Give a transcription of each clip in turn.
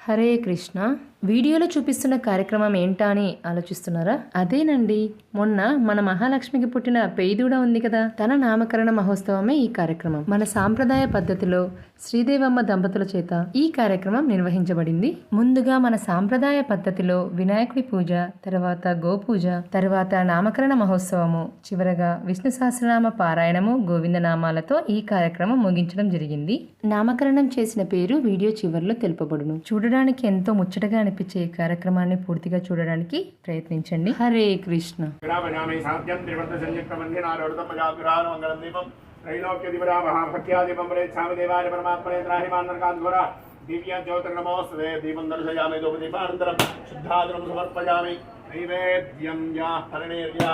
హరే కృష్ణ. వీడియోలో చూపిస్తున్న కార్యక్రమం ఏంటా అని ఆలోచిస్తున్నారా? అదేనండి, మొన్న మన మహాలక్ష్మికి పుట్టిన పెయిదూడ ఉంది కదా, తన నామకరణ మహోత్సవమే ఈ కార్యక్రమం. మన సాంప్రదాయ పద్ధతిలో శ్రీదేవమ్మ దంపతుల చేత ఈ కార్యక్రమం నిర్వహించబడింది. ముందుగా మన సాంప్రదాయ పద్ధతిలో వినాయకుడి పూజ, తర్వాత గోపూజ, తర్వాత నామకరణ మహోత్సవము, చివరగా విష్ణు సహస్రనామ పారాయణము, గోవిందనామాలతో ఈ కార్యక్రమం ముగించడం జరిగింది. నామకరణం చేసిన పేరు వీడియో చివరిలో తెలుపబడును. చూడడానికి ఎంతో ముచ్చటగా అనిపించే ఈ కార్యక్రమాన్ని పూర్తిగా చూడడానికి ప్రయత్నించండి. హరే కృష్ణ. दिव्य ज्योतिर्नमोस्तुते दीपं दर्शयामि धूपदीपानन्तरं शुद्धाद्रं समर्पयामि नैवेद्यं या हरणेर्या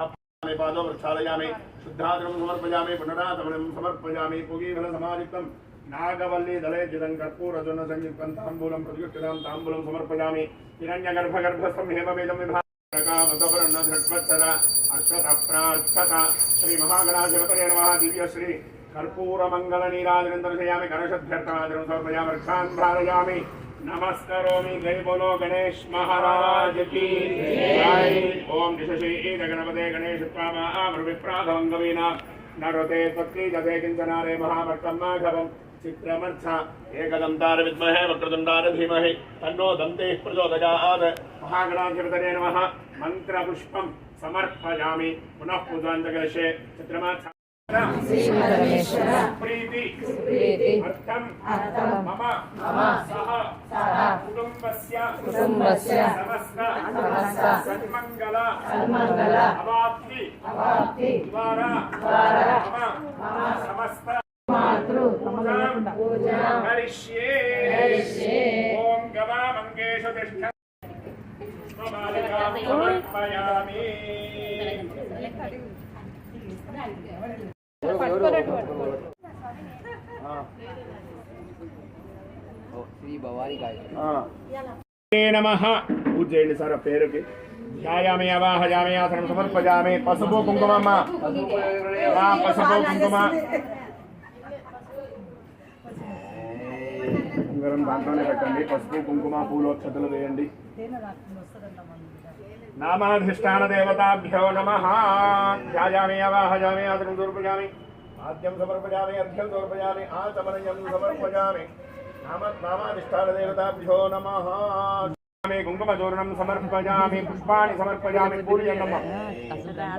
अपने पादौ प्रक्षालयामि शुद्धाद्रं समर्पयामि पुनरातमनं समर्पयामि पूगीफलसमायुक्तं नागवल्ली दले जिदं कर्पूरजुन संयुक्तं ताम्बूलं प्रतिष्ठितं ताम्बूलं समर्पयामि हिरण्यगर्भगर्भस्थं हेमवेदं विभागवतवर्णधट्वत्सरा अर्चत श्री महागणाधिपतये नमः. दिव्य श्री कर्पूर मंगल नीराजनं दर्शयामि गणेशभ्यर्थनादरं समर्पयामि रक्षान् धारयामि नमस्करोमि. जय बोलो गणेश महाराज की जय. ओम दिशे गणपते गणेश विप्राधवंगवीना नरोते त्वक्ति जते किंचनारे महाभक्तमाघवं चित्रमर्थ एकदन्तार विद्महे वक्रतुण्डार धीमहि तन्नो दन्तेः प्रचोदयात्. महागणाधिपतये नमः. मंत्रपुष्पं समर्पयामि. पुनः पूजां जगर्षे चित्रमर्थ प्रीति अर्थम मम सह कुटुंबस्य समस्त सन्मंगल अवाप्ति द्वारा मम समस्त पूजा करिष्ये. ओम गवा मंगेषु तिष्ठ समर्पयामि. नमः. पूज చేయండి సార్ ఆ పేరుకి. ధ్యాయామి అవాహయామి ఆసనం సమర్పయామి. పసుపు కుంకుమమ్మ, పసుపు కుంకుమ ఉంగరం దాంట్లోనే పెట్టండి. పసుపు కుంకుమ పూలు అక్షతలు వేయండి. नामाधिष्ठान देवताभ्यो नमः. ध्यायामि अवाहयामि आसनं समर्पयामि. आद्यं समर्पयामि अर्घ्यं समर्पयामि आचमनीयं समर्पयामि. नामाधिष्ठान देवताभ्यो नमः. कुङ्कुमचूर्णं समर्पयामि. पुष्पाणि समर्पयामि. पूर्य नमः.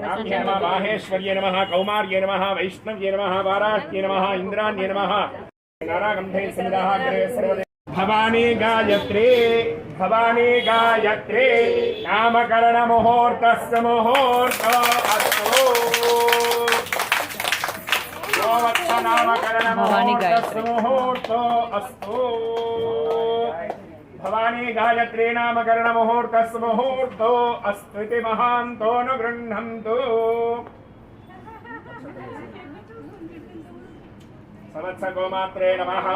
नाम्ये नमः. माहेश्वर्ये नमः. कौमार्ये नमः. वैष्णव्ये नमः. वाराह्ये नमः. इन्द्राण्ये नमः. नारागन्धे समिदाः अग्रे सर्वदे भवानी गायत्री नामकरण मुहूर्तस्य मुहूर्तो अस्तु. नामकरण मुहूर्तस्य मुहूर्तो अस्तु. भवानी गायत्री नामकरण मुहूर्तस्य मुहूर्तो अस्तु इति महान्तोऽनुगृह्णन्तु. समत्स गोमात्रे नमः.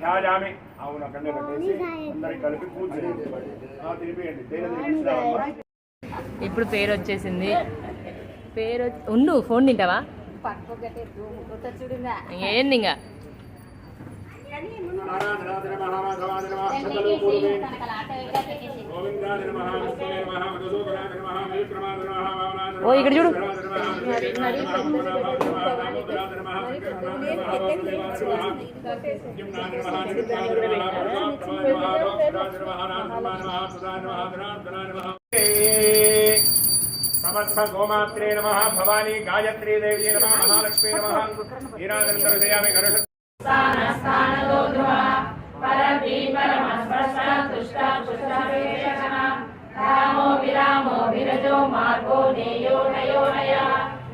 ध्यायामि. అవును అక్కడనే పెట్టేసి అందరికి కలిపి పూజ చేయండి. తిరిపియండి. ఇప్పుడు పేరు వచ్చేసింది. పేరు ఉండు. ఫోన్ తింటావా? ఏంది ఇంకా ఓ ఇక్కడ చూడు. समर्थ गोमात्रे नमः. भवानी गायत्री देवी नमः. महालक्ष्मी नमः. नीराजनं दर्शयामि. गणेश रामो विरामो विरजो मार्गो नेयो नयो नया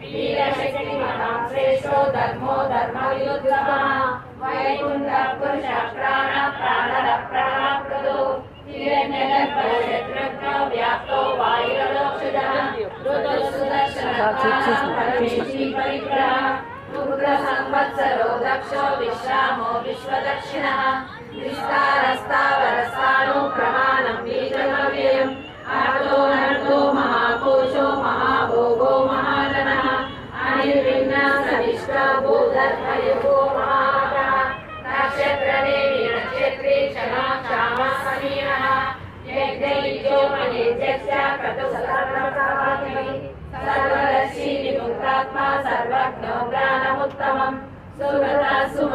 वीरशक्तिमतां श्रेष्ठो धर्मो धर्मयुद्धः वैकुण्ठः पुरुषः प्राणरप्रः प्रदो हिरण्यगर्भशत्रुघ्नो व्याप्तो वायुरलोक्षजः ऋतुः सुदर्शनः रुद्रसंवत्सरो दक्षो विश्रामो विश्वदक्षिणः विस्तारस्तावरसानो प्रमाणं बीजमव्ययम् आर्तो नर्तो महाकोशो महाभोगो महाजनः अनिर्विघ्नः सविष्टो भूधर्मयुगो महागः नक्षत्रदेवी नक्षत्रे क्षमा क्षामः क्रतु सर्वसर्वात्मनि सर्वदर्शी विमुक्तात्मा सर्वज्ञो ज्ञानमुत्तमम् सुव्रता सुमती